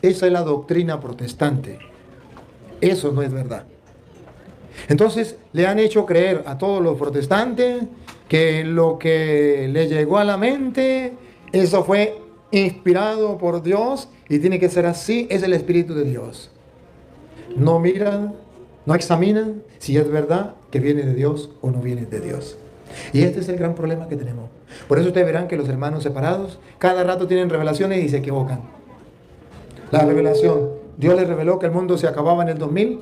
esa es la doctrina protestante. Eso no es verdad. Entonces le han hecho creer a todos los protestantes que lo que le llegó a la mente, eso fue inspirado por Dios y tiene que ser así, es el Espíritu de Dios. No miran, no examinan si es verdad que viene de Dios o no viene de Dios. Y este es el gran problema que tenemos. Por eso ustedes verán que los hermanos separados cada rato tienen revelaciones y se equivocan. La revelación, Dios les reveló que el mundo se acababa en el 2000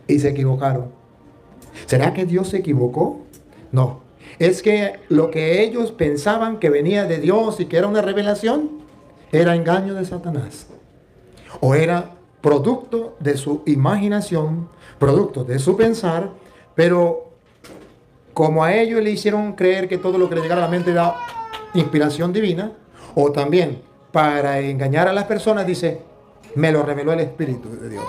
y se equivocaron. ¿Será que Dios se equivocó? No. Es que lo que ellos pensaban que venía de Dios y que era una revelación, era engaño de Satanás. O era producto de su imaginación, producto de su pensar, pero como a ellos le hicieron creer que todo lo que le llegara a la mente era inspiración divina, o también para engañar a las personas, dice, me lo reveló el Espíritu de Dios.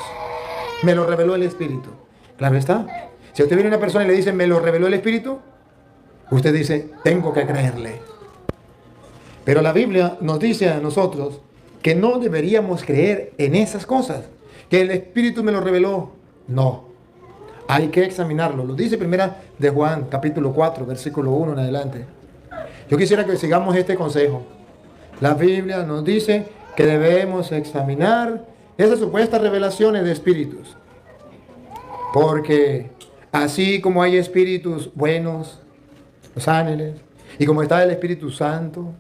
Me lo reveló el Espíritu. Claro está. Si usted viene a una persona y le dice, me lo reveló el Espíritu, usted dice, tengo que creerle. Pero la Biblia nos dice a nosotros que no deberíamos creer en esas cosas. Que el Espíritu me lo reveló. No. Hay que examinarlo. Lo dice primera de Juan, capítulo 4, versículo 1 en adelante. Yo quisiera que sigamos este consejo. La Biblia nos dice que debemos examinar esas supuestas revelaciones de espíritus. Porque así como hay espíritus buenos, los ángeles, y como está el Espíritu Santo,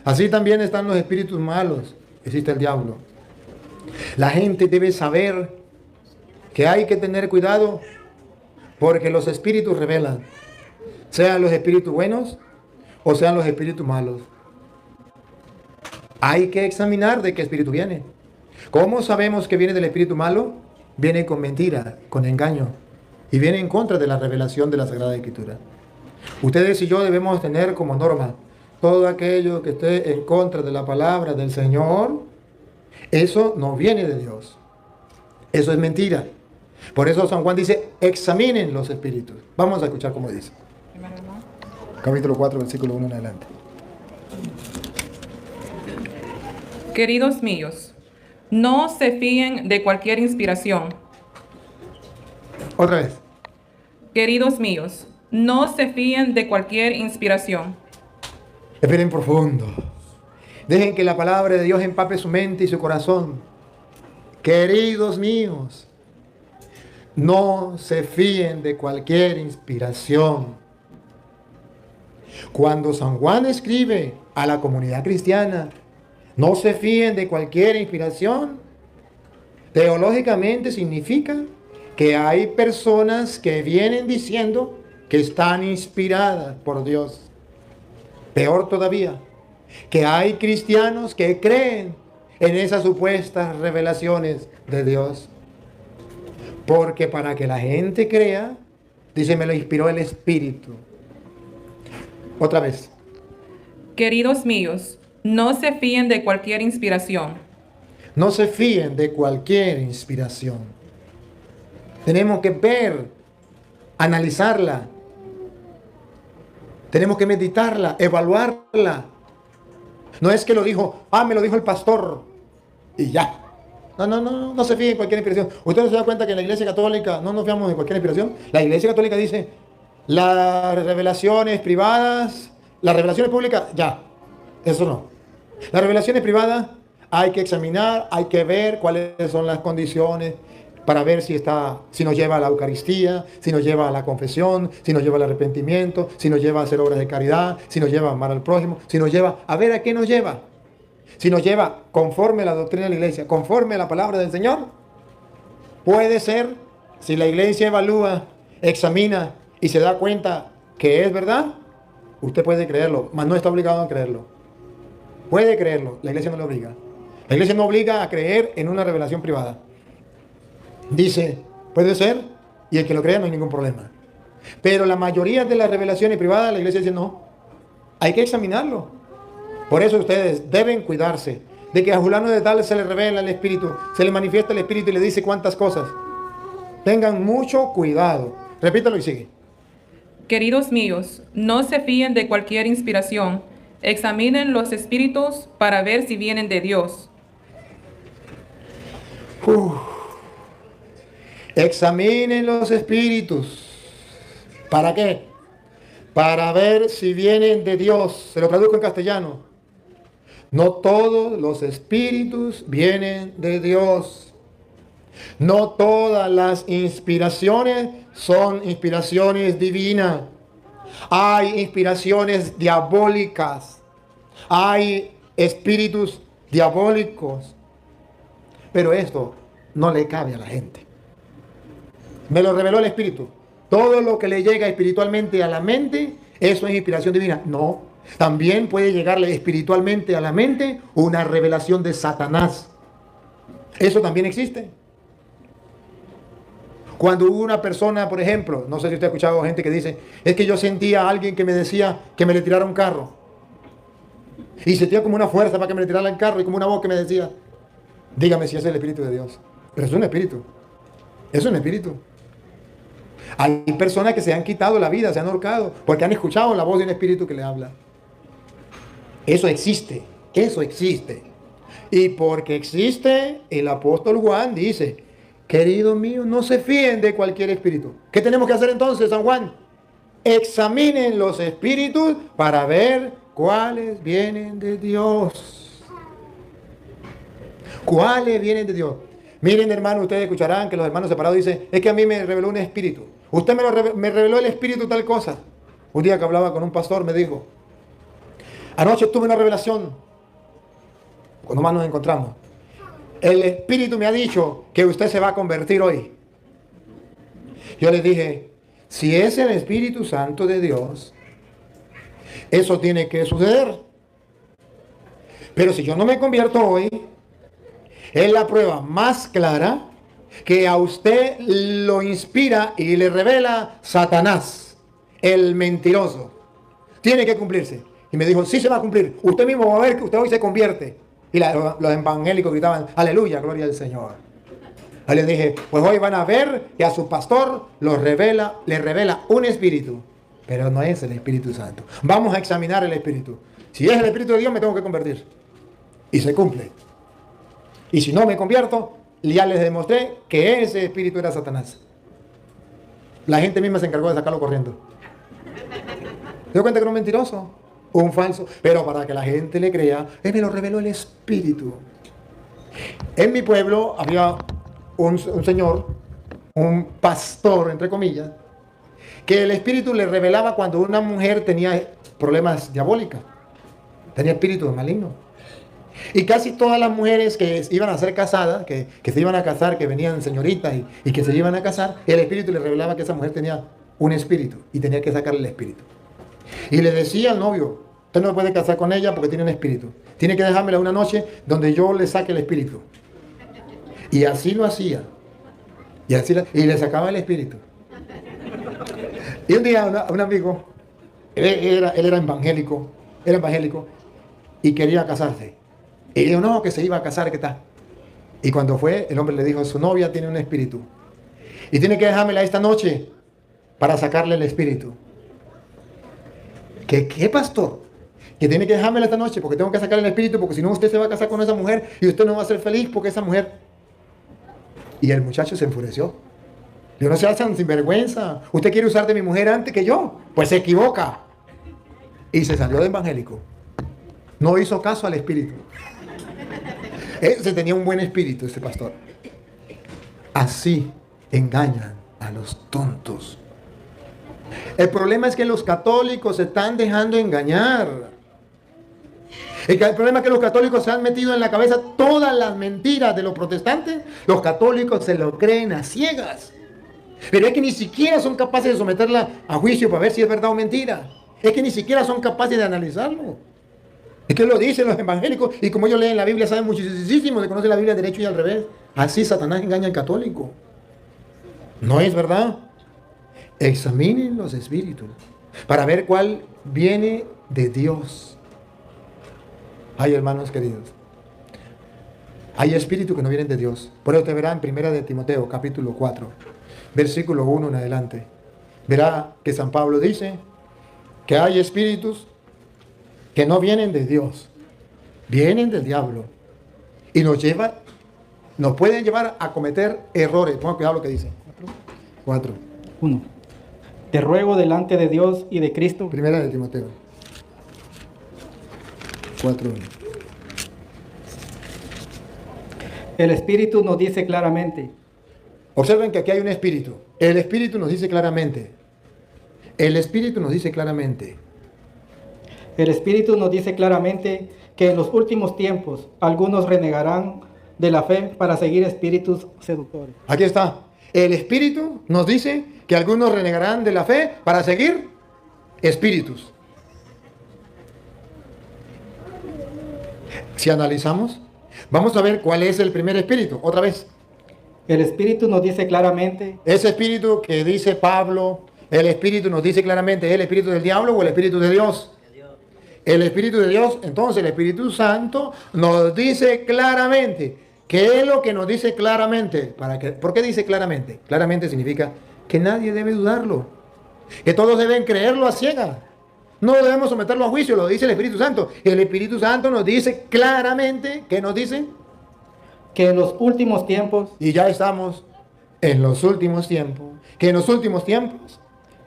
así también están los espíritus malos. Existe el diablo. La gente debe saber que hay que tener cuidado porque los espíritus revelan, sean los espíritus buenos o sean los espíritus malos. Hay que examinar de qué espíritu viene. ¿Cómo sabemos que viene del espíritu malo? Viene con mentira, con engaño, y viene en contra de la revelación de la Sagrada Escritura. Ustedes y yo debemos tener como norma todo aquello que esté en contra de la palabra del Señor. Eso no viene de Dios. Eso es mentira. Por eso San Juan dice, examinen los espíritus. Vamos a escuchar cómo dice. Capítulo 4, versículo 1 en adelante. Queridos míos, no se fíen de cualquier inspiración. Otra vez. Queridos míos, no se fíen de cualquier inspiración. Esperen profundo. Dejen que la palabra de Dios empape su mente y su corazón. Queridos míos, no se fíen de cualquier inspiración. Cuando San Juan escribe a la comunidad cristiana, no se fíen de cualquier inspiración, teológicamente significa que hay personas que vienen diciendo que están inspiradas por Dios. Peor todavía, que hay cristianos que creen en esas supuestas revelaciones de Dios. Porque para que la gente crea, dice, me lo inspiró el Espíritu. Otra vez. Queridos míos, no se fíen de cualquier inspiración. No se fíen de cualquier inspiración. Tenemos que ver, analizarla. Tenemos que meditarla, evaluarla. No es que lo dijo, me lo dijo el pastor y ya. No se fíen en cualquier inspiración. Ustedes se dan cuenta que en la Iglesia Católica no nos fiamos en cualquier inspiración. La Iglesia Católica dice, las revelaciones privadas, las revelaciones públicas, ya. Eso no. Las revelaciones privadas hay que examinar, hay que ver cuáles son las condiciones para ver si nos lleva a la Eucaristía, si nos lleva a la confesión, si nos lleva al arrepentimiento, si nos lleva a hacer obras de caridad, si nos lleva a amar al prójimo, si nos lleva a ver a qué nos lleva. Si nos lleva conforme a la doctrina de la Iglesia, conforme a la palabra del Señor, puede ser, si la Iglesia evalúa, examina y se da cuenta que es verdad, usted puede creerlo, mas no está obligado a creerlo. Puede creerlo, la Iglesia no le obliga. La Iglesia no obliga a creer en una revelación privada. Dice, puede ser, y el que lo crea no hay ningún problema. Pero la mayoría de las revelaciones privadas, la Iglesia dice no, hay que examinarlo. Por eso ustedes deben cuidarse de que a fulano de tal se le revela el Espíritu, se le manifiesta el Espíritu y le dice cuántas cosas. Tengan mucho cuidado. Repítalo y sigue. Queridos míos, no se fíen de cualquier inspiración. Examinen los espíritus para ver si vienen de Dios. Uf. Examinen los espíritus. ¿Para qué? Para ver si vienen de Dios. Se lo traduzco en castellano. No todos los espíritus vienen de Dios. No todas las inspiraciones son inspiraciones divinas. Hay inspiraciones diabólicas. Hay espíritus diabólicos. Pero esto no le cabe a la gente. Me lo reveló el Espíritu. Todo lo que le llega espiritualmente a la mente, eso es inspiración divina. No. También puede llegarle espiritualmente a la mente una revelación de Satanás. Eso también existe. Cuando una persona, por ejemplo, no sé si usted ha escuchado gente que dice, es que yo sentía a alguien que me decía que me le tirara un carro. Y sentía como una fuerza para que me le tirara el carro y como una voz que me decía, dígame si es el Espíritu de Dios. Pero es un espíritu. Es un espíritu. Hay personas que se han quitado la vida, se han ahorcado, porque han escuchado la voz de un espíritu que le habla. Eso existe. Eso existe. Y porque existe, el apóstol Juan dice, queridos míos, no se fíen de cualquier espíritu. ¿Qué tenemos que hacer entonces, San Juan? Examinen los espíritus para ver cuáles vienen de Dios. ¿Cuáles vienen de Dios? Miren, hermano, ustedes escucharán que los hermanos separados dicen, es que a mí me reveló un espíritu. Usted me reveló el espíritu tal cosa. Un día que hablaba con un pastor me dijo, anoche tuve una revelación. Cuando más nos encontramos, el espíritu me ha dicho que usted se va a convertir hoy. Yo le dije, si es el Espíritu Santo de Dios, eso tiene que suceder. Pero si yo no me convierto hoy, es la prueba más clara que a usted lo inspira y le revela Satanás, el mentiroso. Tiene que cumplirse. Y me dijo, sí se va a cumplir. Usted mismo va a ver que usted hoy se convierte. Y los evangélicos gritaban, aleluya, gloria al Señor. Ahí les dije, pues hoy van a ver que a su pastor le revela un espíritu. Pero no es el Espíritu Santo. Vamos a examinar el espíritu. Si es el Espíritu de Dios, me tengo que convertir. Y se cumple. Y si no me convierto, ya les demostré que ese espíritu era Satanás. La gente misma se encargó de sacarlo corriendo. ¿Se dio cuenta que era un mentiroso? Un falso. Pero para que la gente le crea, él me lo reveló el espíritu. En mi pueblo había un señor, un pastor, entre comillas, que el espíritu le revelaba cuando una mujer tenía problemas diabólicos. Tenía espíritu maligno. Y casi todas las mujeres que iban a ser casadas, que se iban a casar, que venían señoritas y que se iban a casar, el espíritu le revelaba que esa mujer tenía un espíritu y tenía que sacarle el espíritu. Y le decía al novio, usted no puede casar con ella porque tiene un espíritu. Tiene que dejármela una noche donde yo le saque el espíritu. Y así lo hacía. Y le sacaba el espíritu. Y un día un amigo, él era evangélico y quería casarse. Y dijo, no, que se iba a casar, ¿qué tal? Y cuando fue, el hombre le dijo, su novia tiene un espíritu. Y tiene que dejármela esta noche para sacarle el espíritu. ¿Qué pastor? Que tiene que dejármela esta noche porque tengo que sacarle el espíritu, porque si no usted se va a casar con esa mujer y usted no va a ser feliz porque esa mujer... Y el muchacho se enfureció. Yo no sea tan sinvergüenza. Usted quiere usar de mi mujer antes que yo. Pues se equivoca. Y se salió de evangélico. No hizo caso al espíritu. Ese tenía un buen espíritu, ese pastor. Así engañan a los tontos. El problema es que los católicos se están dejando engañar. El problema es que los católicos se han metido en la cabeza todas las mentiras de los protestantes. Los católicos se lo creen a ciegas. Pero es que ni siquiera son capaces de someterla a juicio para ver si es verdad o mentira. Es que ni siquiera son capaces de analizarlo. Es que lo dicen los evangélicos, y como ellos leen la Biblia, saben muchísimo de conocer la Biblia derecho y al revés. Así Satanás engaña al católico. No es verdad. Examinen los espíritus para ver cuál viene de Dios. Ay, hermanos queridos, hay espíritus que no vienen de Dios. Por eso te verá en 1 de Timoteo, capítulo 4, versículo 1 en adelante. Verá que San Pablo dice que hay espíritus que no vienen de Dios, vienen del diablo y nos llevan nos pueden llevar a cometer errores. Pongan cuidado lo que dice. 4. 1. Te ruego delante de Dios y de Cristo. Primera de Timoteo. 4. El Espíritu nos dice claramente. Observen que aquí hay un espíritu. El Espíritu nos dice claramente. El Espíritu nos dice claramente. El Espíritu nos dice claramente que en los últimos tiempos algunos renegarán de la fe para seguir espíritus seductores. Aquí está. El Espíritu nos dice que algunos renegarán de la fe para seguir espíritus. Si analizamos, vamos a ver cuál es el primer espíritu. Otra vez. El Espíritu nos dice claramente. Ese espíritu que dice Pablo, el Espíritu nos dice claramente, ¿es el espíritu del diablo o el espíritu de Dios? El Espíritu de Dios. Entonces el Espíritu Santo nos dice claramente. ¿Qué es lo que nos dice claramente? ¿Por qué dice claramente? Claramente significa que nadie debe dudarlo. Que todos deben creerlo a ciegas. No debemos someterlo a juicio, lo dice el Espíritu Santo. El Espíritu Santo nos dice claramente, ¿qué nos dice? Que en los últimos tiempos, y ya estamos en los últimos tiempos, que en los últimos tiempos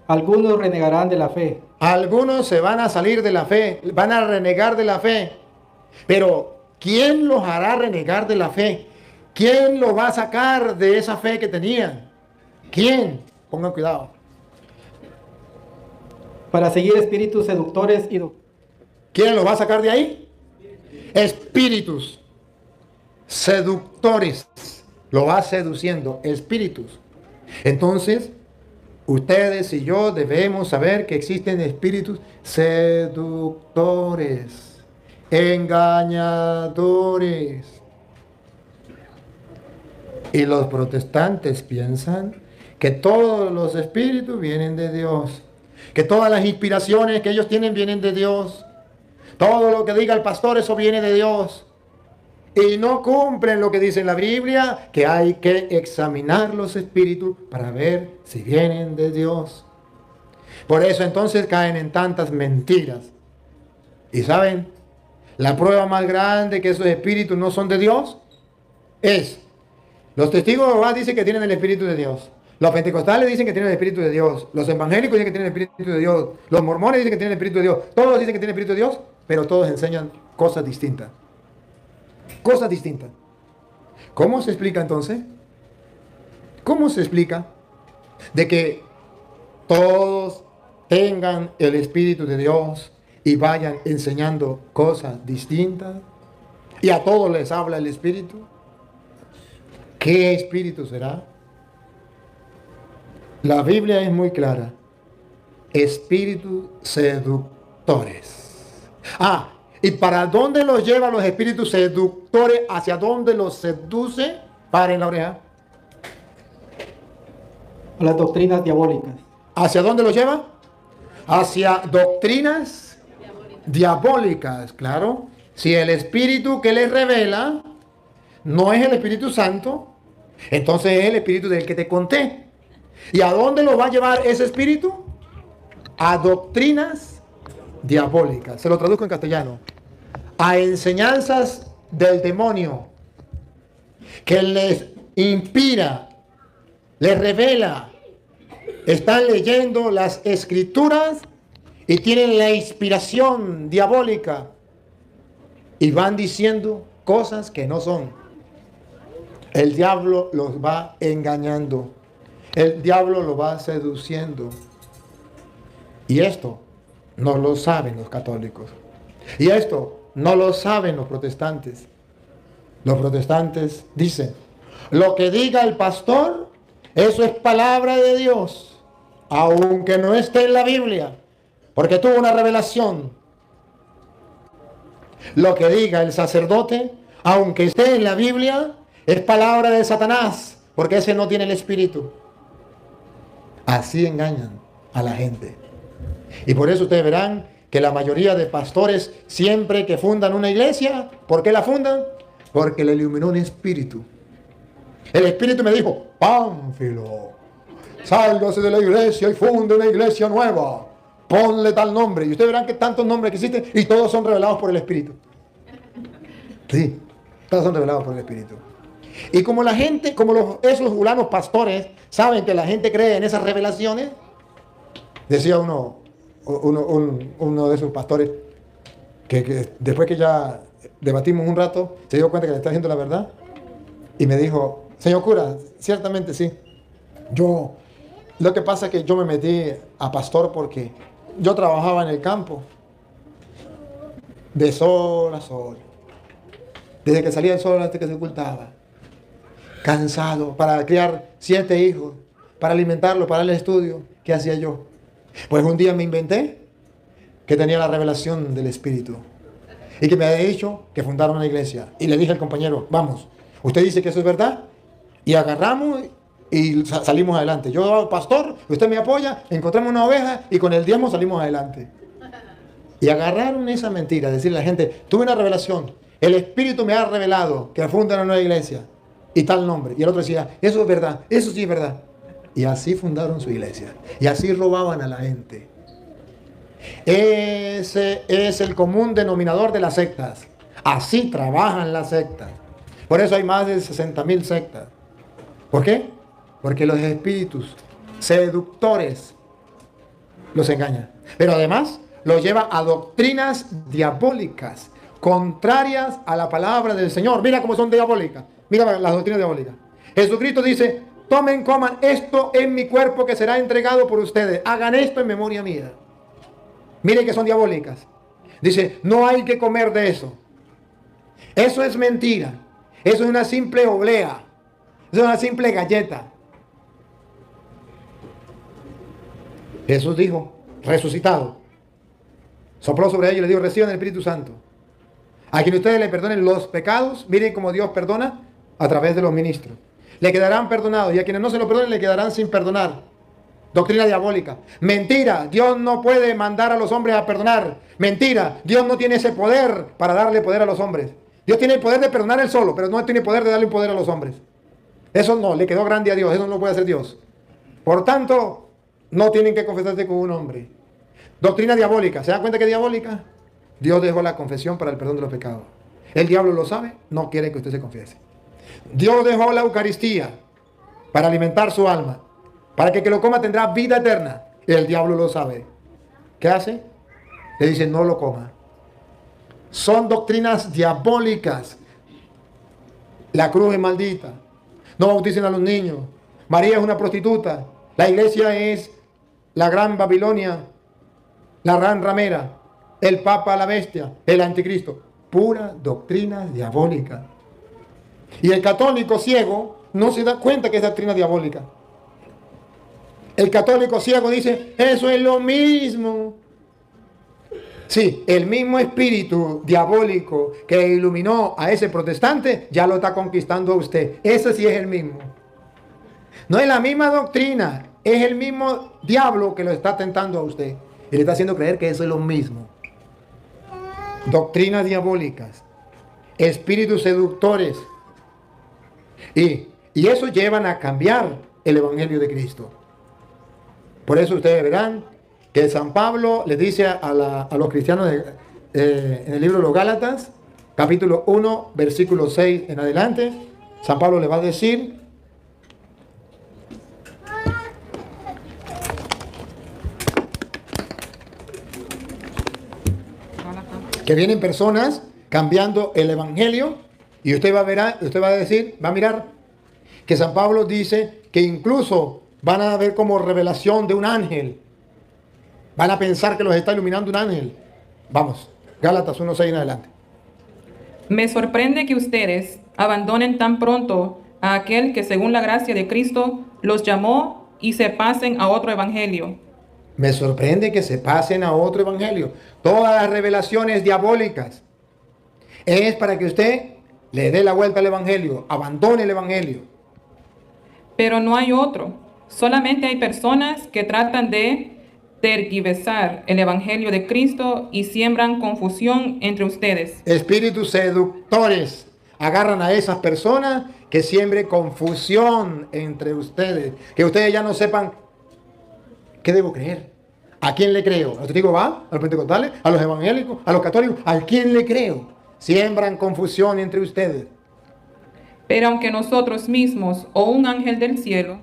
algunos renegarán de la fe. Algunos se van a salir de la fe, van a renegar de la fe. Pero ¿quién los hará renegar de la fe? ¿Quién los va a sacar de esa fe que tenían? ¿Quién? Pongan cuidado. Para seguir espíritus seductores y ¿Quién los va a sacar de ahí? Espíritus seductores. Lo va seduciendo, espíritus. Entonces, ustedes y yo debemos saber que existen espíritus seductores, engañadores. Y los protestantes piensan que todos los espíritus vienen de Dios, que todas las inspiraciones que ellos tienen vienen de Dios. Todo lo que diga el pastor, eso viene de Dios. Y no cumplen lo que dice en la Biblia, que hay que examinar los espíritus para ver si vienen de Dios. Por eso entonces caen en tantas mentiras. Y saben, la prueba más grande que esos espíritus no son de Dios es, los testigos de Jehová dicen que tienen el Espíritu de Dios. Los pentecostales dicen que tienen el Espíritu de Dios. Los evangélicos dicen que tienen el Espíritu de Dios. Los mormones dicen que tienen el Espíritu de Dios. Todos dicen que tienen el Espíritu de Dios, pero todos enseñan cosas distintas. Cosas distintas. ¿Cómo se explica entonces? ¿Cómo se explica de que todos tengan el Espíritu de Dios y vayan enseñando cosas distintas? Y a todos les habla el Espíritu. ¿Qué espíritu será? La Biblia es muy clara. Espíritus seductores. ¿Y para dónde los lleva los espíritus seductores? ¿Hacia dónde los seduce? Paren la oreja. a las doctrinas diabólicas. ¿Hacia dónde los lleva? Hacia doctrinas diabólicas, claro. Si el espíritu que les revela no es el Espíritu Santo, entonces es el espíritu del que te conté. ¿Y a dónde lo va a llevar ese espíritu? A doctrinas diabólicas. Se lo traduzco en castellano. A enseñanzas del demonio que les inspira, les revela. Están leyendo las escrituras y tienen la inspiración diabólica y van diciendo cosas que no son. El diablo los va engañando. El diablo los va seduciendo. Y esto no lo saben los católicos. Y esto no lo saben los protestantes. Los protestantes dicen, lo que diga el pastor, eso es palabra de Dios, aunque no esté en la Biblia, porque tuvo una revelación. Lo que diga el sacerdote, aunque esté en la Biblia, es palabra de Satanás, porque ese no tiene el espíritu. Así engañan a la gente. Y por eso ustedes verán que la mayoría de pastores, siempre que fundan una iglesia, ¿por qué la fundan? Porque le iluminó un espíritu. El espíritu me dijo, Pánfilo, sálgase de la iglesia y funde una iglesia nueva. Ponle tal nombre. Y ustedes verán que tantos nombres que existen y todos son revelados por el espíritu. Sí, todos son revelados por el espíritu. Y como la gente, como esos fulanos pastores saben que la gente cree en esas revelaciones, decía uno de esos pastores que después que ya debatimos un rato, se dio cuenta que le estaba diciendo la verdad y me dijo, señor cura, ciertamente sí. Lo que pasa es que yo me metí a pastor porque yo trabajaba en el campo de sol a sol. Desde que salía el sol hasta que se ocultaba. Cansado para criar 7 hijos, para alimentarlos, para darles estudio. ¿Qué hacía yo? Pues un día me inventé que tenía la revelación del Espíritu y que me había dicho que fundaron una iglesia. Y le dije al compañero, vamos, usted dice que eso es verdad, y agarramos y salimos adelante. Yo, pastor, usted me apoya, encontramos una oveja y con el diezmo salimos adelante. Y agarraron esa mentira, decirle a la gente, tuve una revelación, el Espíritu me ha revelado que fundan una nueva iglesia y tal nombre. Y el otro decía, eso es verdad, eso sí es verdad. Y así fundaron su iglesia. Y así robaban a la gente. Ese es el común denominador de las sectas. Así trabajan las sectas. Por eso hay más de 60,000 sectas. ¿Por qué? Porque los espíritus seductores los engañan. Pero además los lleva a doctrinas diabólicas, contrarias a la palabra del Señor. Mira cómo son diabólicas. Mira las doctrinas diabólicas. Jesucristo dice, tomen, coman, esto es mi cuerpo que será entregado por ustedes. Hagan esto en memoria mía. Miren que son diabólicas. Dice, no hay que comer de eso. Eso es mentira. Eso es una simple oblea. Eso es una simple galleta. Jesús dijo, resucitado, sopló sobre ellos y le dijo, reciban el Espíritu Santo. A quien ustedes le perdonen los pecados, miren cómo Dios perdona a través de los ministros. Le quedarán perdonados y a quienes no se lo perdonen le quedarán sin perdonar. Doctrina diabólica. Mentira, Dios no puede mandar a los hombres a perdonar. Mentira, Dios no tiene ese poder para darle poder a los hombres. Dios tiene el poder de perdonar él solo, pero no tiene poder de darle un poder a los hombres. Eso no, le quedó grande a Dios, eso no lo puede hacer Dios. Por tanto, no tienen que confesarse con un hombre. Doctrina diabólica, ¿se dan cuenta que es diabólica? Dios dejó la confesión para el perdón de los pecados. El diablo lo sabe, no quiere que usted se confiese. Dios dejó la Eucaristía para alimentar su alma, para que el que lo coma tendrá vida eterna. El diablo lo sabe. ¿Qué hace? Le dice, no lo coma. Son doctrinas diabólicas. La cruz es maldita. No bauticen a los niños. María es una prostituta. La iglesia es la gran Babilonia, la gran ramera, el papa la bestia, el anticristo. Pura doctrina diabólica. Y el católico ciego no se da cuenta que es doctrina diabólica. El católico ciego dice, eso es lo mismo. Sí, el mismo espíritu diabólico que iluminó a ese protestante, ya lo está conquistando a usted. Ese sí es el mismo. No es la misma doctrina, es el mismo diablo que lo está tentando a usted. Y le está haciendo creer que eso es lo mismo. Doctrinas diabólicas, espíritus seductores. Y eso llevan a cambiar el Evangelio de Cristo. Por eso ustedes verán que San Pablo les dice a los cristianos en el libro de los Gálatas, capítulo 1, versículo 6 en adelante, San Pablo le va a decir, que vienen personas cambiando el Evangelio, y usted va a mirar que San Pablo dice que incluso van a ver como revelación de un ángel. Van a pensar que los está iluminando un ángel. Vamos, Gálatas 1:6 en adelante. Me sorprende que ustedes abandonen tan pronto a aquel que según la gracia de Cristo los llamó y se pasen a otro evangelio. Me sorprende que se pasen a otro evangelio. Todas las revelaciones diabólicas es para que usted le dé la vuelta al evangelio, abandone el evangelio. Pero no hay otro. Solamente hay personas que tratan de tergiversar el evangelio de Cristo y siembran confusión entre ustedes. Espíritus seductores agarran a esas personas que siembren confusión entre ustedes, que ustedes ya no sepan qué debo creer, a quién le creo. ¿A los testigos va? ¿A los pentecostales? ¿A los evangélicos? ¿A los católicos? ¿A quién le creo? Siembran confusión entre ustedes. Pero aunque nosotros mismos o un ángel del cielo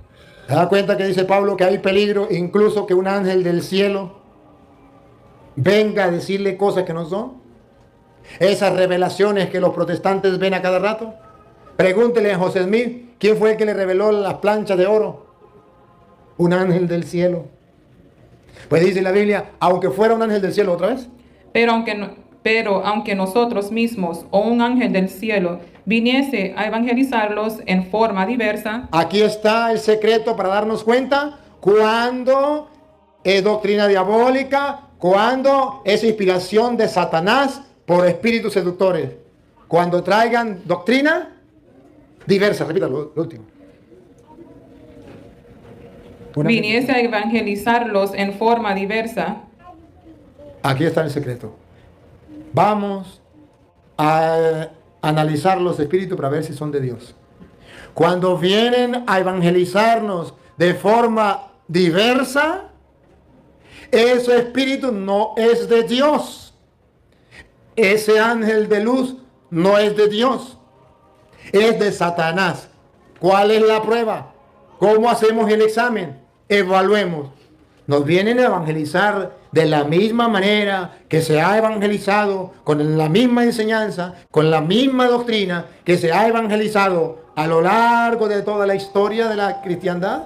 ¿Se da cuenta que dice Pablo que hay peligro incluso que un ángel del cielo venga a decirle cosas que no son? Esas revelaciones que los protestantes ven a cada rato. Pregúntele a José Smith, ¿quién fue el que le reveló las planchas de oro? Un ángel del cielo. Pues dice la Biblia, aunque fuera un ángel del cielo, otra vez. pero aunque nosotros mismos o un ángel del cielo viniese a evangelizarlos en forma diversa, Aquí está el secreto para darnos cuenta cuando es doctrina diabólica, cuando es inspiración de Satanás por espíritus seductores. Cuando traigan doctrina diversa, repítalo, lo último. viniese a evangelizarlos en forma diversa, Aquí está el secreto. Vamos a analizar los espíritus para ver si son de Dios. Cuando vienen a evangelizarnos de forma diversa, ese espíritu no es de Dios. Ese ángel de luz no es de Dios. Es de Satanás. ¿Cuál es la prueba? ¿Cómo hacemos el examen? Evaluemos. Nos vienen a evangelizar de la misma manera que se ha evangelizado, con la misma enseñanza, con la misma doctrina que se ha evangelizado a lo largo de toda la historia de la cristiandad.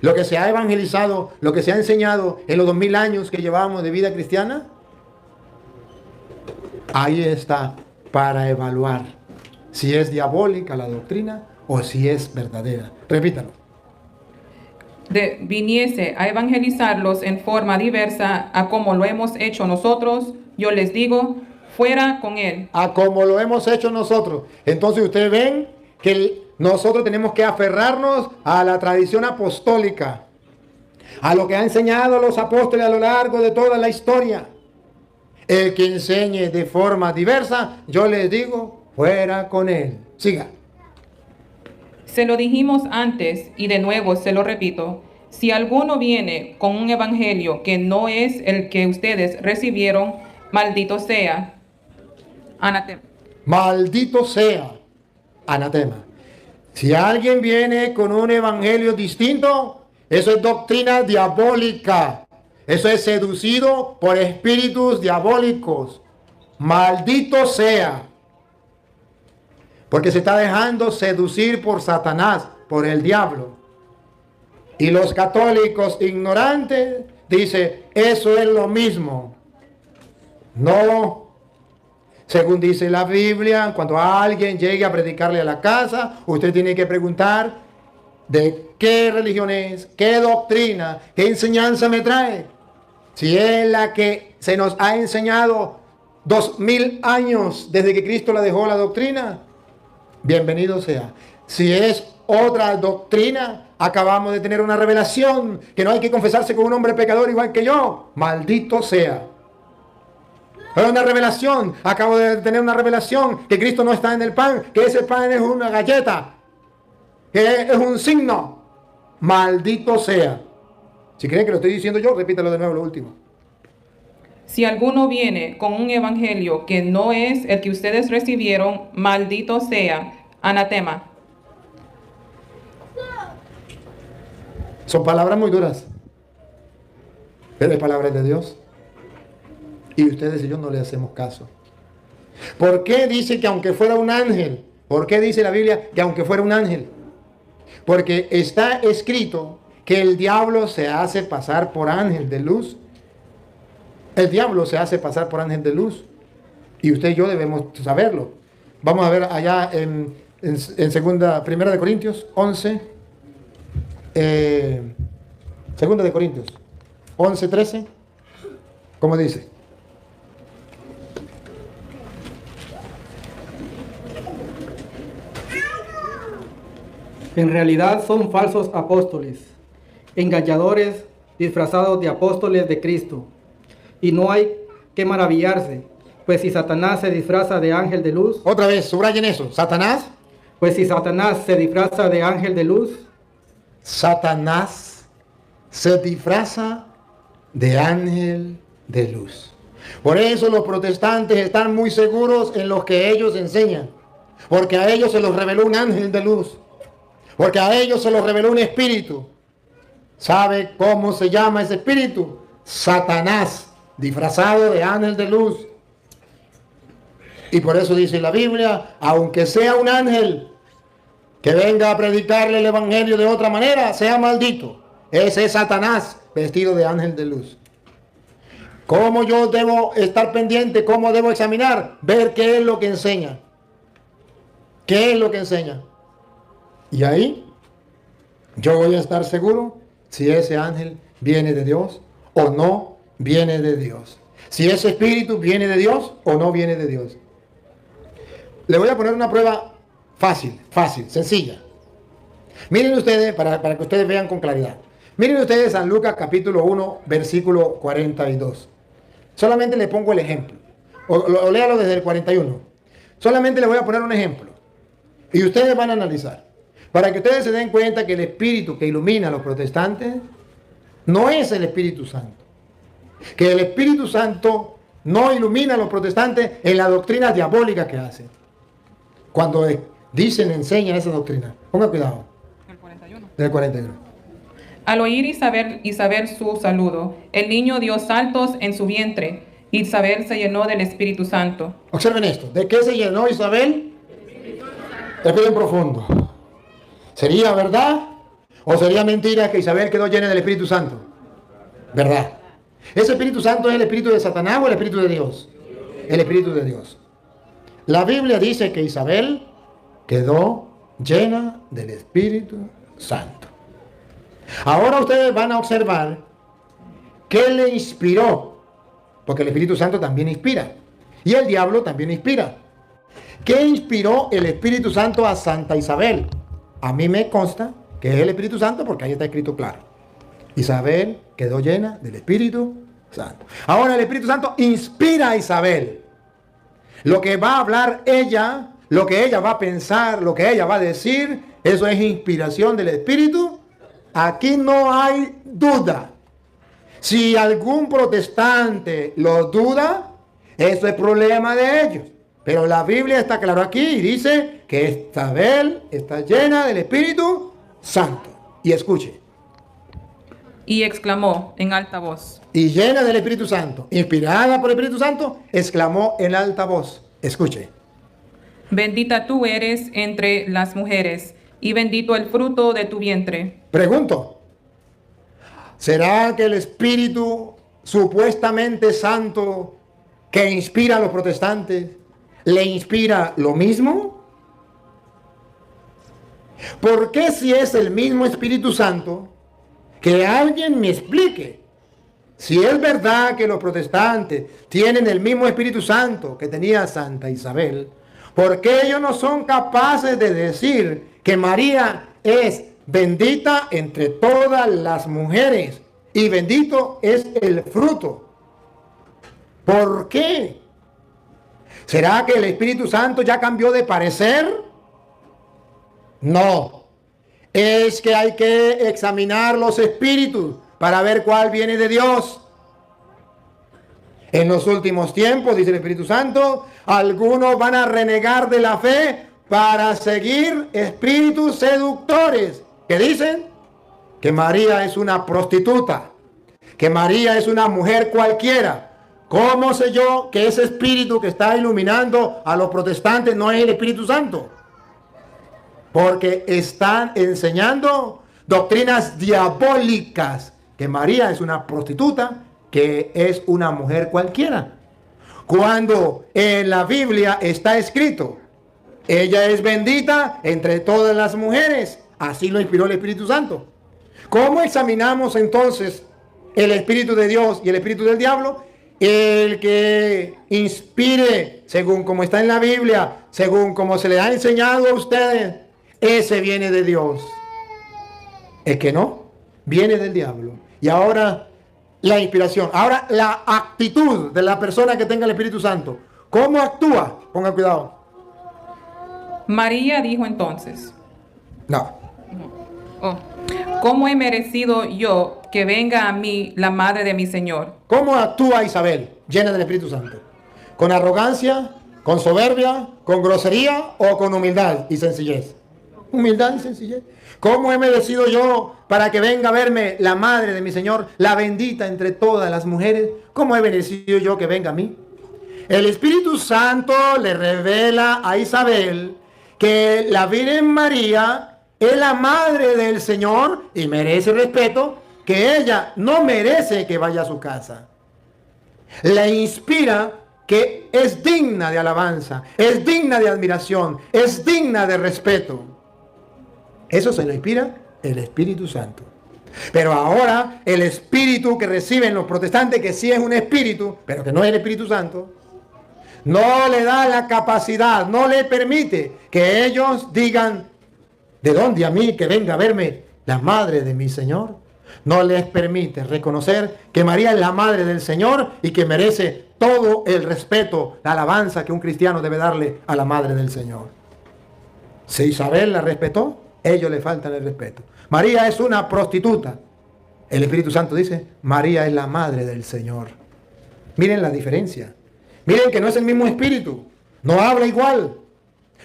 Lo que se ha evangelizado, lo que se ha enseñado en los 2000 años que llevamos de vida cristiana. Ahí está para evaluar si es diabólica la doctrina o si es verdadera. Repítalo. viniese a evangelizarlos en forma diversa a como lo hemos hecho nosotros, yo les digo, fuera con él. A como lo hemos hecho nosotros. Entonces ustedes ven que nosotros tenemos que aferrarnos a la tradición apostólica, a lo que han enseñado los apóstoles a lo largo de toda la historia. El que enseñe de forma diversa, yo les digo, fuera con él. Siga. Se lo dijimos antes y de nuevo se lo repito. Si alguno viene con un evangelio que no es el que ustedes recibieron, maldito sea. Anatema. Maldito sea. Anatema. Si alguien viene con un evangelio distinto, eso es doctrina diabólica. Eso es seducido por espíritus diabólicos. Maldito sea. Porque se está dejando seducir por Satanás, por el diablo. Y los católicos ignorantes dicen, eso es lo mismo. No. Según dice la Biblia, cuando alguien llegue a predicarle a la casa, usted tiene que preguntar de qué religión es, qué doctrina, qué enseñanza me trae. Si es la que se nos ha enseñado 2000 años desde que Cristo la dejó la doctrina, bienvenido sea. Si es otra doctrina, acabamos de tener una revelación que no hay que confesarse con un hombre pecador igual que yo, maldito sea. Pero una revelación, acabo de tener una revelación que Cristo no está en el pan, que ese pan es una galleta, que es un signo, maldito sea. Si creen que lo estoy diciendo yo, repítalo de nuevo lo último. Si alguno viene con un evangelio que no es el que ustedes recibieron, maldito sea. Anatema. Son palabras muy duras, pero es palabra de Dios. Y ustedes y yo no le hacemos caso. ¿Por qué dice que aunque fuera un ángel? ¿Por qué dice la Biblia que aunque fuera un ángel? Porque está escrito que el diablo se hace pasar por ángel de luz. El diablo se hace pasar por ángel de luz. Y usted y yo debemos saberlo. Vamos a ver allá en Primera de Corintios 11. Segunda de Corintios 11, 13. ¿Cómo dice? En realidad son falsos apóstoles, engañadores disfrazados de apóstoles de Cristo. Y no hay que maravillarse, pues si Satanás se disfraza de ángel de luz. Otra vez, subrayen eso. ¿Satanás? Pues si Satanás se disfraza de ángel de luz. Satanás se disfraza de ángel de luz. Por eso los protestantes están muy seguros en lo que ellos enseñan. Porque a ellos se los reveló un ángel de luz. Porque a ellos se los reveló un espíritu. ¿Sabe cómo se llama ese espíritu? Satanás, disfrazado de ángel de luz. Y por eso dice la Biblia, aunque sea un ángel que venga a predicarle el evangelio de otra manera, sea maldito. Ese es Satanás, vestido de ángel de luz. ¿Cómo yo debo estar pendiente? ¿Cómo debo examinar? Ver qué es lo que enseña. ¿Qué es lo que enseña? Y ahí yo voy a estar seguro si ese ángel viene de Dios o no viene de Dios. Si ese espíritu viene de Dios o no viene de Dios. Le voy a poner una prueba fácil, sencilla. Miren ustedes, para que ustedes vean con claridad. Miren ustedes San Lucas capítulo 1, versículo 42. Solamente le pongo el ejemplo. O léalo desde el 41. Solamente le voy a poner un ejemplo. Y ustedes van a analizar. Para que ustedes se den cuenta que el espíritu que ilumina a los protestantes no es el Espíritu Santo. Que el Espíritu Santo no ilumina a los protestantes en la doctrina diabólica que hacen. Cuando dicen, enseñan esa doctrina. Ponga cuidado. El 41. Del 41. Al oír Isabel su saludo, el niño dio saltos en su vientre. Isabel se llenó del Espíritu Santo. Observen esto. ¿De qué se llenó Isabel? Respiren profundo. ¿Sería verdad o sería mentira que Isabel quedó llena del Espíritu Santo? Verdad. ¿Ese Espíritu Santo es el Espíritu de Satanás o el Espíritu de Dios? El Espíritu de Dios. La Biblia dice que Isabel quedó llena del Espíritu Santo. Ahora ustedes van a observar qué le inspiró, porque el Espíritu Santo también inspira y el diablo también inspira. ¿Qué inspiró el Espíritu Santo a Santa Isabel? A mí me consta que es el Espíritu Santo porque ahí está escrito claro. Isabel quedó llena del Espíritu Santo. Ahora el Espíritu Santo inspira a Isabel. Lo que va a hablar ella, lo que ella va a pensar, lo que ella va a decir, eso es inspiración del Espíritu. Aquí no hay duda. Si algún protestante lo duda, eso es problema de ellos. Pero la Biblia está claro aquí y dice que Isabel está llena del Espíritu Santo. Y escuche. Y exclamó en alta voz. Y llena del Espíritu Santo, inspirada por el Espíritu Santo, exclamó en alta voz. Escuche. Bendita tú eres entre las mujeres, y bendito el fruto de tu vientre. Pregunto, ¿será que el Espíritu supuestamente santo que inspira a los protestantes le inspira lo mismo? ¿Por qué si es el mismo Espíritu Santo, que alguien me explique? Si es verdad que los protestantes tienen el mismo Espíritu Santo que tenía Santa Isabel, ¿por qué ellos no son capaces de decir que María es bendita entre todas las mujeres y bendito es el fruto? ¿Por qué? ¿Será que el Espíritu Santo ya cambió de parecer? No. Es que hay que examinar los espíritus para ver cuál viene de Dios. En los últimos tiempos, dice el Espíritu Santo, algunos van a renegar de la fe para seguir espíritus seductores. ¿Qué dicen? Que María es una prostituta, que María es una mujer cualquiera. ¿Cómo sé yo que ese espíritu que está iluminando a los protestantes no es el Espíritu Santo? Porque están enseñando doctrinas diabólicas, que María es una prostituta, que es una mujer cualquiera. Cuando en la Biblia está escrito, ella es bendita entre todas las mujeres, así lo inspiró el Espíritu Santo. ¿Cómo examinamos entonces el Espíritu de Dios y el Espíritu del diablo? El que inspire, según como está en la Biblia, según como se le ha enseñado a ustedes, ese viene de Dios. El que no, viene del diablo. Y ahora la inspiración. Ahora la actitud de la persona que tenga el Espíritu Santo. ¿Cómo actúa? Ponga cuidado. María dijo entonces. No. Oh, ¿cómo he merecido yo que venga a mí la madre de mi Señor? ¿Cómo actúa Isabel, llena del Espíritu Santo? ¿Con arrogancia? ¿Con soberbia, con grosería o con humildad y sencillez? Humildad y sencillez. ¿Cómo he merecido yo para que venga a verme la madre de mi Señor, la bendita entre todas las mujeres? ¿Cómo he merecido yo que venga a mí? El Espíritu Santo le revela a Isabel que la Virgen María es la madre del Señor y merece respeto, que ella no merece que vaya a su casa. Le inspira que es digna de alabanza, es digna de admiración, es digna de respeto. Eso se lo inspira el Espíritu Santo. Pero ahora el espíritu que reciben los protestantes, que sí es un espíritu, pero que no es el Espíritu Santo, no le da la capacidad, no le permite que ellos digan: ¿de dónde a mí que venga a verme la madre de mi Señor? No les permite reconocer que María es la madre del Señor y que merece todo el respeto, la alabanza que un cristiano debe darle a la madre del Señor. Si Isabel la respetó, ellos le faltan el respeto. María es una prostituta. El Espíritu Santo dice: María es la madre del Señor. Miren la diferencia. Miren que no es el mismo espíritu. No habla igual.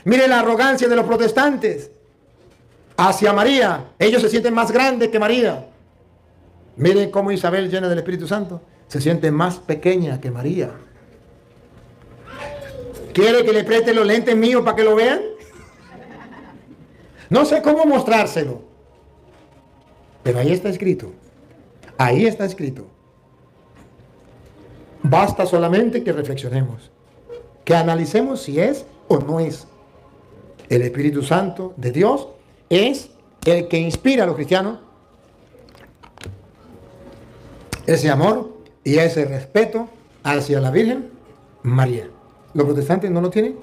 Miren la arrogancia de los protestantes hacia María. Ellos se sienten más grandes que María. Miren cómo Isabel, llena del Espíritu Santo, se siente más pequeña que María. ¿Quiere que le preste los lentes míos para que lo vean? No sé cómo mostrárselo, pero ahí está escrito. Ahí está escrito. Basta solamente que reflexionemos, que analicemos si es o no es. El Espíritu Santo de Dios es el que inspira a los cristianos ese amor y ese respeto hacia la Virgen María. Los protestantes no lo tienen.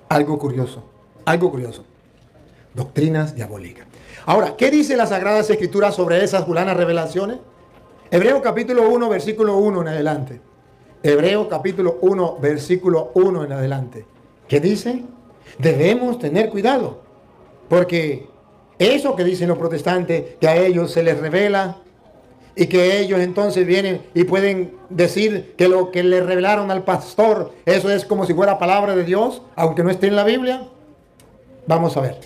Algo curioso, algo curioso. Doctrinas diabólicas. Ahora, ¿qué dice las Sagradas Escrituras sobre esas fulanas revelaciones? Hebreo capítulo 1, versículo 1 en adelante. Hebreo capítulo 1, versículo 1 en adelante. ¿Qué dice? Debemos tener cuidado, porque eso que dicen los protestantes, que a ellos se les revela, y que ellos entonces vienen y pueden decir que lo que le revelaron al pastor, eso es como si fuera palabra de Dios, aunque no esté en la Biblia. Vamos a ver.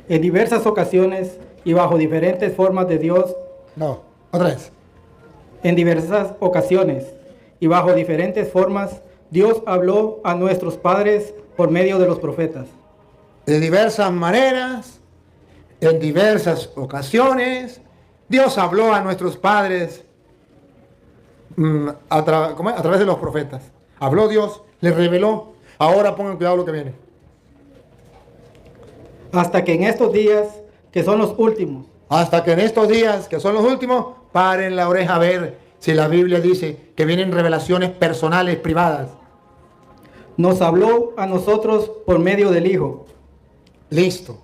En diversas ocasiones y bajo diferentes formas de Dios. No, otra vez. En diversas ocasiones y bajo diferentes formas, Dios habló a nuestros padres por medio de los profetas. De diversas maneras, en diversas ocasiones, Dios habló a nuestros padres a través de los profetas. Habló Dios, les reveló. Ahora pongan cuidado lo que viene. Hasta que en estos días, que son los últimos. Hasta que en estos días, que son los últimos, paren la oreja a ver si la Biblia dice que vienen revelaciones personales, privadas. Nos habló a nosotros por medio del Hijo. Listo.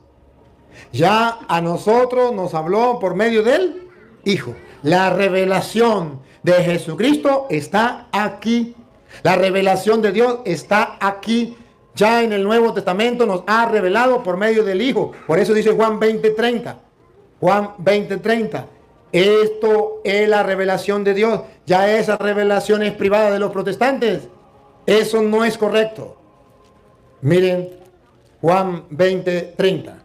Ya a nosotros nos habló por medio del Hijo. La revelación de Jesucristo está aquí. La revelación de Dios está aquí. Ya en el Nuevo Testamento nos ha revelado por medio del Hijo. Por eso dice Juan 20:30. Juan 20:30. Esto es la revelación de Dios. Ya esa revelación es privada de los protestantes. Eso no es correcto. Miren, Juan 20:30.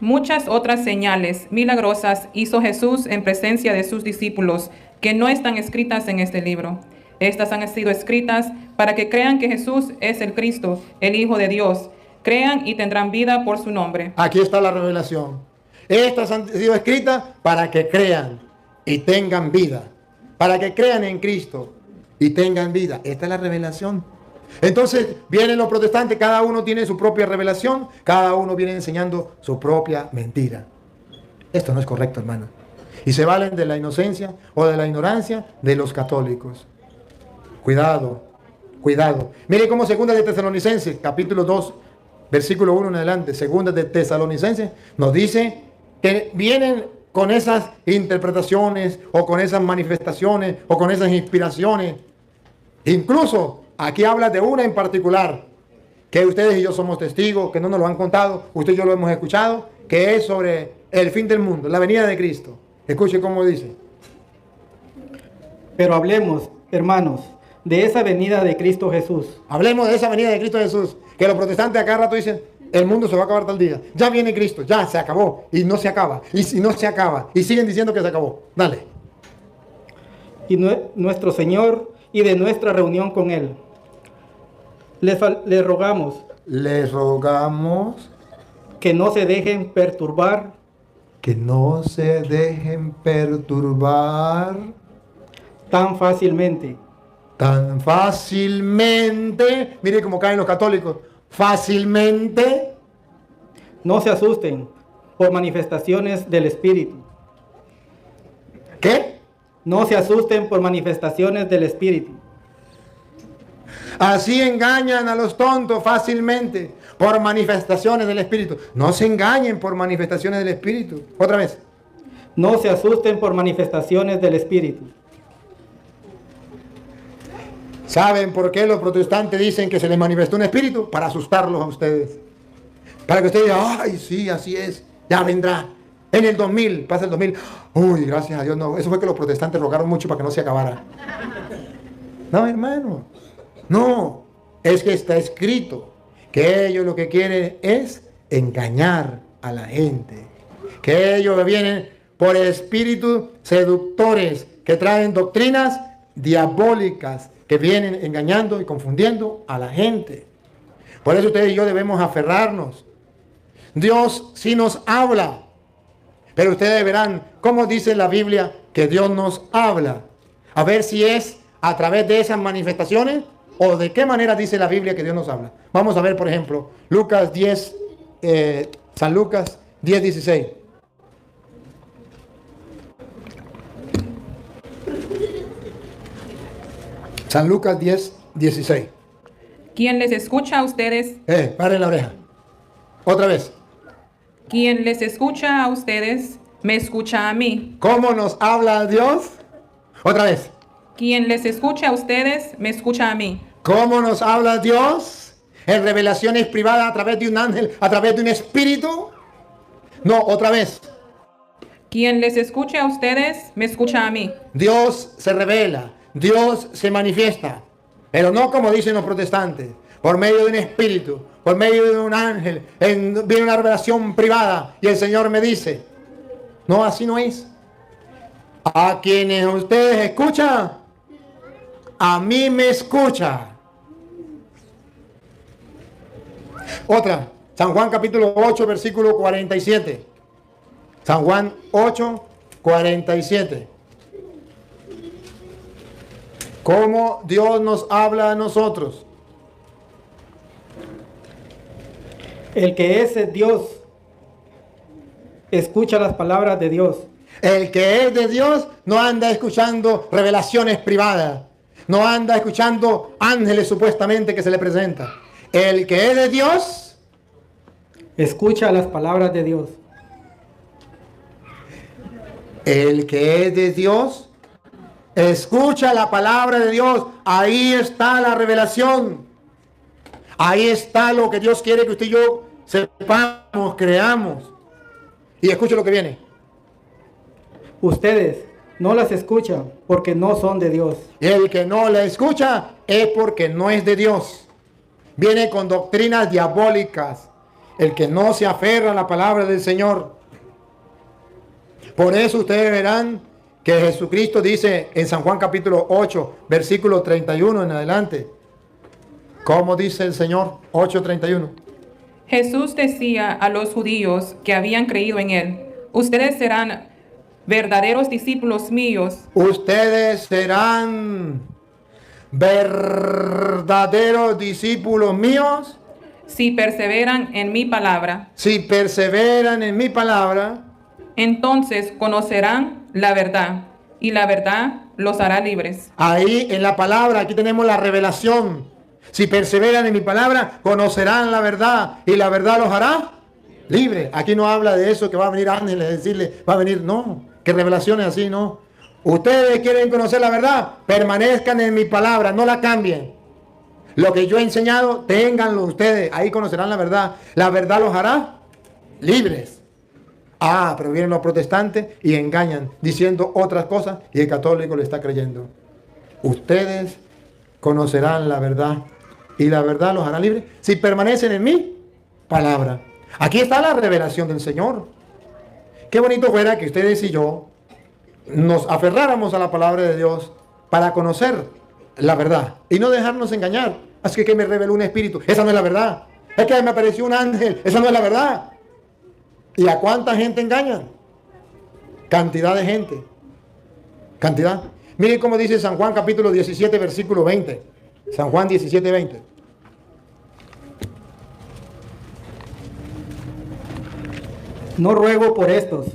Muchas otras señales milagrosas hizo Jesús en presencia de sus discípulos que no están escritas en este libro. Estas han sido escritas para que crean que Jesús es el Cristo, el Hijo de Dios. Crean y tendrán vida por su nombre. Aquí está la revelación. Estas han sido escritas para que crean y tengan vida. Para que crean en Cristo y tengan vida. Esta es la revelación. Entonces vienen los protestantes, cada uno tiene su propia revelación, cada uno viene enseñando su propia mentira. Esto no es correcto, hermano. Y se valen de la inocencia o de la ignorancia de los católicos. Cuidado, cuidado. Mire cómo segunda de Tesalonicenses, capítulo 2, versículo 1 en adelante, segunda de Tesalonicenses, nos dice que vienen con esas interpretaciones o con esas manifestaciones o con esas inspiraciones. Incluso aquí habla de una en particular, que ustedes y yo somos testigos, que no nos lo han contado, usted y yo lo hemos escuchado, que es sobre el fin del mundo, la venida de Cristo. Escuche cómo dice. Pero hablemos, hermanos, de esa venida de Cristo Jesús. Hablemos de esa venida de Cristo Jesús. Que los protestantes a cada rato dicen, el mundo se va a acabar tal día. Ya viene Cristo, ya se acabó. Y no se acaba. Y si no se acaba. Y siguen diciendo que se acabó. Dale. Y nuestro Señor y de nuestra reunión con Él. Les rogamos Les rogamos que no se dejen perturbar que no se dejen perturbar tan fácilmente tan fácilmente. Mire cómo caen los católicos. Fácilmente. no se asusten por manifestaciones del Espíritu. ¿Qué? No se asusten por manifestaciones del Espíritu. Así engañan a los tontos fácilmente por manifestaciones del Espíritu. No se engañen por manifestaciones del Espíritu. Otra vez. No se asusten por manifestaciones del Espíritu. ¿Saben por qué los protestantes dicen que se les manifestó un espíritu? Para asustarlos a ustedes. Para que ustedes digan, ay, sí, así es, ya vendrá. En el 2000, pasa el 2000. Uy, gracias a Dios, no. Eso fue que los protestantes rogaron mucho para que no se acabara. No, hermano. No. Es que está escrito que ellos lo que quieren es engañar a la gente. Que ellos vienen por espíritus seductores que traen doctrinas diabólicas que vienen engañando y confundiendo a la gente. Por eso ustedes y yo debemos aferrarnos. Dios sí nos habla, pero ustedes verán cómo dice la Biblia que Dios nos habla. A ver si es a través de esas manifestaciones o de qué manera dice la Biblia que Dios nos habla. Vamos a ver, por ejemplo, Lucas 10, San Lucas 10, 16. San Lucas 10, 16. Quien les escucha a ustedes, Paren la oreja. Otra vez. quien les escucha a ustedes, me escucha a mí. ¿Cómo nos habla Dios? Otra vez. Quien les escucha a ustedes, me escucha a mí. ¿Cómo nos habla Dios? ¿En revelaciones privadas a través de un ángel, a través de un espíritu? No, otra vez. Quien les escucha a ustedes, me escucha a mí. Dios se revela, Dios se manifiesta, pero no como dicen los protestantes, por medio de un espíritu, por medio de un ángel, viene una revelación privada y el Señor me dice. No, así no es. A quienes ustedes escuchan, a mí me escucha. Otra, San Juan capítulo 8, versículo 47. San Juan 8, 47. ¿Cómo Dios nos habla a nosotros? El que es Dios escucha las palabras de Dios. El que es de Dios no anda escuchando revelaciones privadas. No anda escuchando ángeles supuestamente que se le presentan. El que es de Dios escucha las palabras de Dios. El que es de Dios escucha la palabra de Dios. Ahí está la revelación. Ahí está lo que Dios quiere que usted y yo sepamos, creamos. Y escuche lo que viene. Ustedes no las escuchan porque no son de Dios. El que no la escucha es porque no es de Dios. Viene con doctrinas diabólicas. El que no se aferra a la palabra del Señor. Por eso ustedes verán que Jesucristo dice en San Juan capítulo 8, versículo 31 en adelante. ¿Cómo dice el Señor? 8:31. Jesús decía a los judíos que habían creído en él, ustedes serán verdaderos discípulos míos. Ustedes serán verdaderos discípulos míos Si perseveran en mi palabra, si perseveran en mi palabra. entonces conocerán la verdad, y la verdad los hará libres. Ahí en la palabra, aquí tenemos la revelación. Si perseveran en mi palabra, conocerán la verdad y la verdad los hará libres. Aquí no habla de eso que va a venir ángeles a decirle, va a venir, no, que revelaciones así, no. Ustedes quieren conocer la verdad, permanezcan en mi palabra, no la cambien. Lo que yo he enseñado, ténganlo ustedes, ahí conocerán la verdad. La verdad los hará libres. Ah, pero vienen los protestantes y engañan diciendo otras cosas y el católico le está creyendo. Ustedes conocerán la verdad y la verdad los hará libres si permanecen en mi palabra. Aquí está la revelación del Señor. Qué bonito fuera que ustedes y yo nos aferráramos a la palabra de Dios para conocer la verdad y no dejarnos engañar. Así que me reveló un espíritu, esa no es la verdad. Es que me apareció un ángel, esa no es la verdad. ¿Y a cuánta gente engañan? Cantidad de gente. Cantidad. Miren cómo dice San Juan capítulo 17 versículo 20. San Juan 17, 20. No ruego por estos.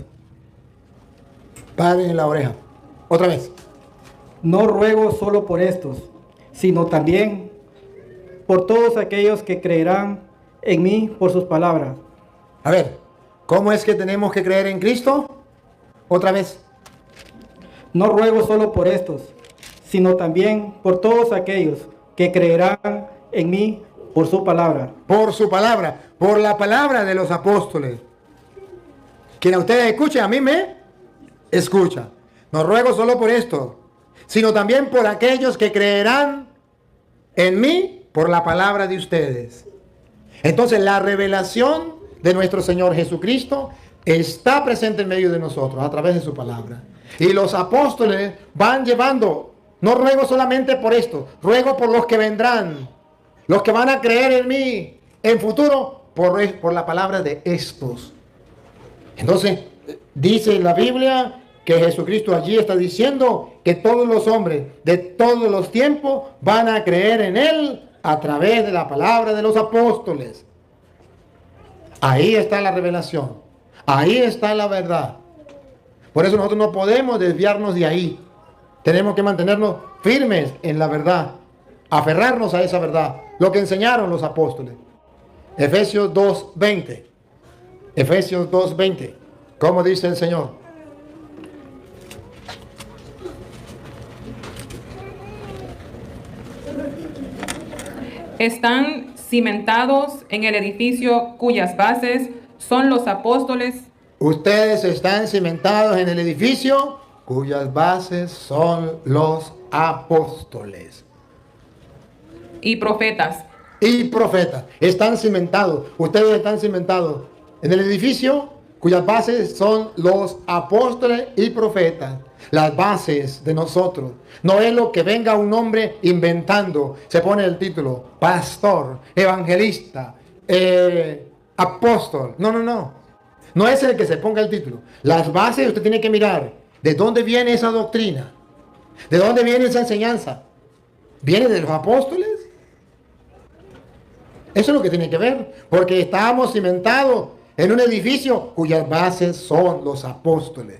Paren la oreja. Otra vez. No ruego solo por estos, sino también por todos aquellos que creerán en mí por sus palabras. A ver, ¿cómo es que tenemos que creer en Cristo? Otra vez. No ruego solo por estos, sino también por todos aquellos que creerán en mí por su palabra. Por su palabra, por la palabra de los apóstoles. Quien a ustedes escuche, a mí me escucha. No ruego solo por esto, sino también por aquellos que creerán en mí por la palabra de ustedes. Entonces la revelación de nuestro Señor Jesucristo está presente en medio de nosotros a través de su palabra. Y los apóstoles van llevando, no ruego solamente por esto, ruego por los que vendrán, los que van a creer en mí en futuro por la palabra de estos. Entonces dice la Biblia que Jesucristo allí está diciendo que todos los hombres de todos los tiempos van a creer en Él a través de la palabra de los apóstoles. Ahí está la revelación. Ahí está la verdad. Por eso nosotros no podemos desviarnos de ahí. Tenemos que mantenernos firmes en la verdad. Aferrarnos a esa verdad. Lo que enseñaron los apóstoles. Efesios 2:20. Efesios 2:20. ¿Cómo dice el Señor? Están cimentados en el edificio cuyas bases son los apóstoles. Ustedes están cimentados en el edificio cuyas bases son los apóstoles. Y profetas. Y profetas. Están cimentados. Ustedes están cimentados en el edificio cuyas bases son los apóstoles y profetas. Las bases de nosotros. No es lo que venga un hombre inventando. Se pone el título. Pastor, evangelista, apóstol. No, no, no. No es el que se ponga el título. Las bases usted tiene que mirar. ¿De dónde viene esa doctrina? ¿De dónde viene esa enseñanza? ¿Viene de los apóstoles? Eso es lo que tiene que ver. Porque estamos cimentados en un edificio cuyas bases son los apóstoles.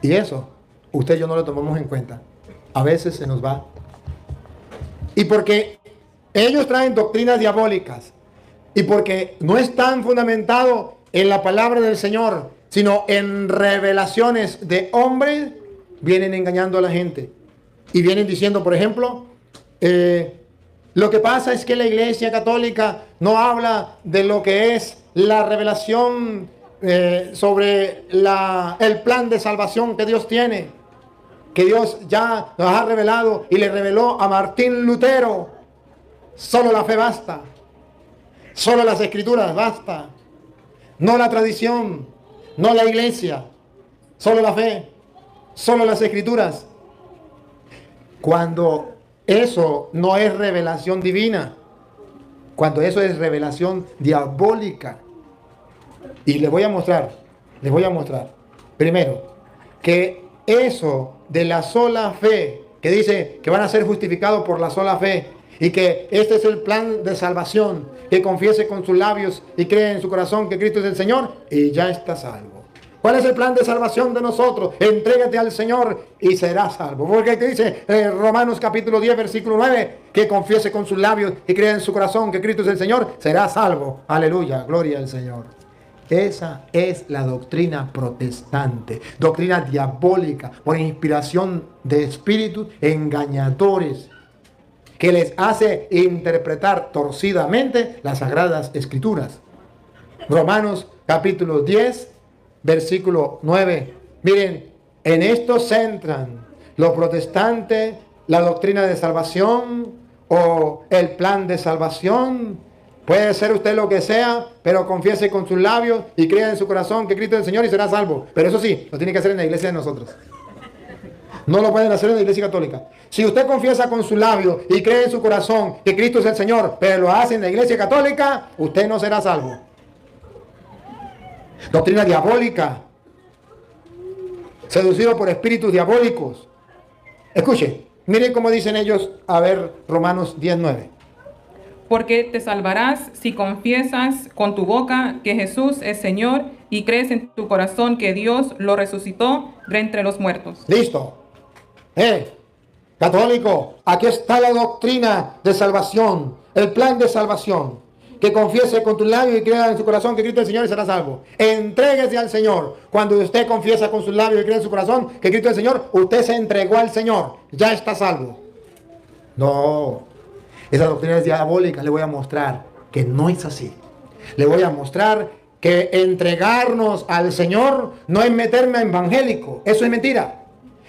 Y eso, usted y yo no lo tomamos en cuenta. A veces se nos va. Y porque ellos traen doctrinas diabólicas. Y porque no están fundamentados en la palabra del Señor, sino en revelaciones de hombres, vienen engañando a la gente. Y vienen diciendo, por ejemplo, lo que pasa es que la Iglesia Católica no habla de lo que es la revelación sobre el plan de salvación que Dios tiene, que Dios ya nos ha revelado y le reveló a Martín Lutero. Solo la fe basta, solo las escrituras basta, no la tradición, no la iglesia, solo la fe, solo las escrituras. Cuando eso no es revelación divina, cuando eso es revelación diabólica. Y les voy a mostrar, primero, que eso de la sola fe, que dice que van a ser justificados por la sola fe, y que este es el plan de salvación, que confiese con sus labios y cree en su corazón que Cristo es el Señor, y ya está salvo. ¿Cuál es el plan de salvación de nosotros? Entrégate al Señor y serás salvo. Porque dice Romanos capítulo 10, versículo 9, que confiese con sus labios y crea en su corazón que Cristo es el Señor, será salvo. Aleluya, gloria al Señor. Esa es la doctrina protestante, doctrina diabólica, por inspiración de espíritus engañadores, que les hace interpretar torcidamente las sagradas escrituras. Romanos capítulo 10, versículo 9. Miren, en esto se centran los protestantes la doctrina de salvación o el plan de salvación. Puede ser usted lo que sea, pero confiese con sus labios y crea en su corazón que Cristo es el Señor y será salvo. Pero eso sí, lo tiene que hacer en la iglesia de nosotros. No lo pueden hacer en la iglesia católica. Si usted confiesa con sus labios y cree en su corazón que Cristo es el Señor, pero lo hace en la iglesia católica, usted no será salvo. Doctrina diabólica. Seducido por espíritus diabólicos. Escuche, miren cómo dicen ellos, a ver, Romanos 10:9. Porque te salvarás si confiesas con tu boca que Jesús es Señor y crees en tu corazón que Dios lo resucitó de entre los muertos. Listo. Católico, aquí está la doctrina de salvación, el plan de salvación. Que confiese con tus labios y crea en su corazón que Cristo es el Señor y será salvo. Entréguese al Señor. Cuando usted confiesa con sus labios y cree en su corazón que Cristo es el Señor, usted se entregó al Señor. Ya está salvo. No. Esa doctrina es diabólica. Le voy a mostrar que no es así. Le voy a mostrar que entregarnos al Señor no es meterme a evangélico. Eso es mentira.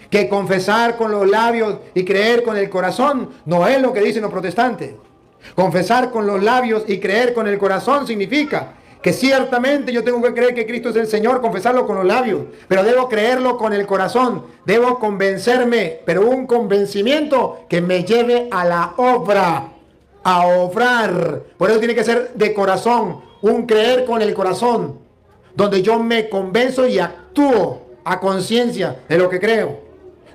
Que confesar con los labios y creer con el corazón no es lo que dicen los protestantes. Confesar con los labios y creer con el corazón significa que ciertamente yo tengo que creer que Cristo es el Señor, confesarlo con los labios, pero debo creerlo con el corazón, debo convencerme, pero un convencimiento que me lleve a la obra, a obrar. Por eso tiene que ser de corazón, un creer con el corazón, donde yo me convenzo y actúo a conciencia de lo que creo.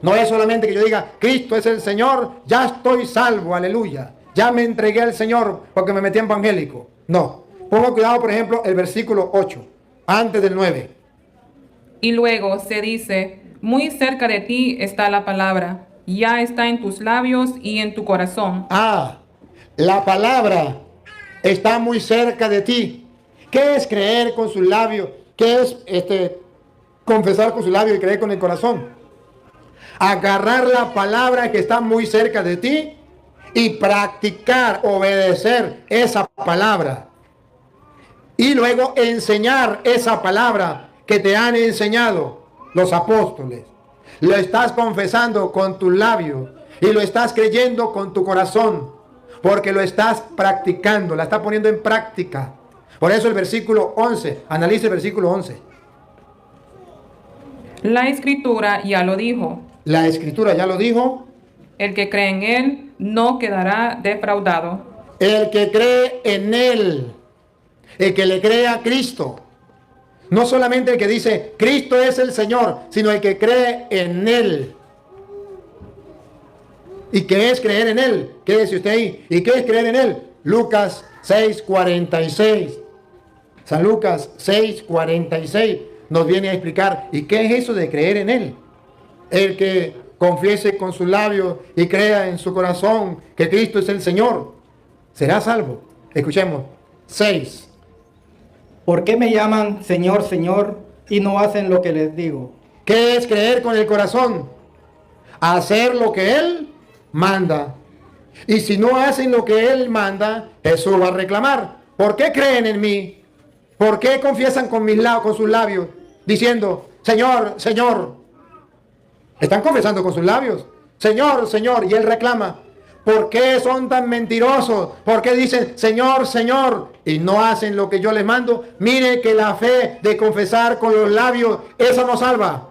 No es solamente que yo diga, Cristo es el Señor, ya estoy salvo, aleluya. Ya me entregué al Señor porque me metí en evangélico. No. Ponga cuidado, por ejemplo, el versículo 8, antes del 9. Y luego se dice, muy cerca de ti está la palabra, ya está en tus labios y en tu corazón. La palabra está muy cerca de ti. ¿Qué es creer con sus labios? ¿Qué es confesar con sus labios y creer con el corazón? Agarrar la palabra que está muy cerca de ti y practicar, obedecer esa palabra. Y luego enseñar esa palabra que te han enseñado los apóstoles. Lo estás confesando con tus labios y lo estás creyendo con tu corazón, porque lo estás practicando, la estás poniendo en práctica. Por eso el versículo 11, analice el versículo 11. La Escritura ya lo dijo. La Escritura ya lo dijo. El que cree en Él no quedará defraudado. El que cree en Él, el que le cree a Cristo. No solamente el que dice, Cristo es el Señor, sino el que cree en Él. ¿Y qué es creer en Él? Quédese usted ahí. ¿Y qué es creer en Él? Lucas 6:46. San Lucas 6:46 nos viene a explicar, ¿y qué es eso de creer en Él? El que confiese con sus labios y crea en su corazón que Cristo es el Señor, será salvo. Escuchemos. 6. ¿Por qué me llaman Señor, Señor y no hacen lo que les digo? ¿Qué es creer con el corazón? Hacer lo que Él manda. Y si no hacen lo que Él manda, Jesús va a reclamar. ¿Por qué creen en mí? ¿Por qué confiesan con sus labios diciendo, Señor, Señor? Están confesando con sus labios, Señor, Señor, y Él reclama, ¿por qué son tan mentirosos? ¿Por qué dicen, Señor, Señor, y no hacen lo que yo les mando? Mire que la fe de confesar con los labios, eso nos salva.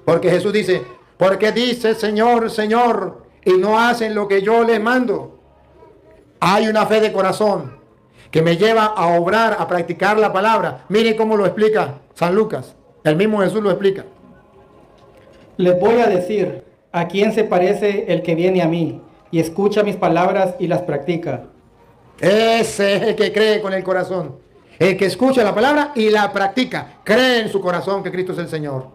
Porque Jesús dice, porque dice, Señor, Señor, y no hacen lo que yo les mando. Hay una fe de corazón que me lleva a obrar, a practicar la palabra. Mire cómo lo explica San Lucas, el mismo Jesús lo explica. Les voy a decir, ¿a quién se parece el que viene a mí y escucha mis palabras y las practica? Ese es el que cree con el corazón. El que escucha la palabra y la practica. Cree en su corazón que Cristo es el Señor.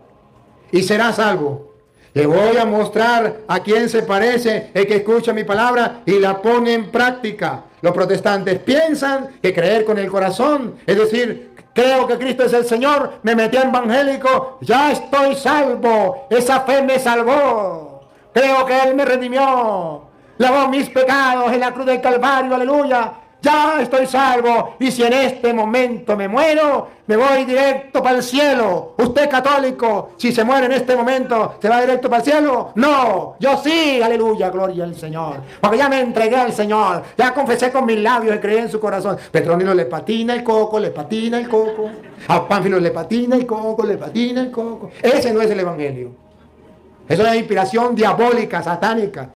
Y será salvo. Le voy a mostrar a quién se parece el que escucha mi palabra y la pone en práctica. Los protestantes piensan que creer con el corazón, es decir, creo que Cristo es el Señor, me metí en evangélico, ya estoy salvo, esa fe me salvó, creo que Él me redimió, lavó mis pecados en la cruz del Calvario, aleluya, ya estoy salvo, y si en este momento me muero, me voy directo para el cielo. Usted católico, si se muere en este momento, ¿se va directo para el cielo? No, yo sí, aleluya, gloria al Señor, porque ya me entregué al Señor, ya confesé con mis labios y creí en su corazón. Petronilo le patina el coco, le patina el coco, a Pánfilo le patina el coco, le patina el coco. Ese no es el evangelio. Es una inspiración diabólica, satánica.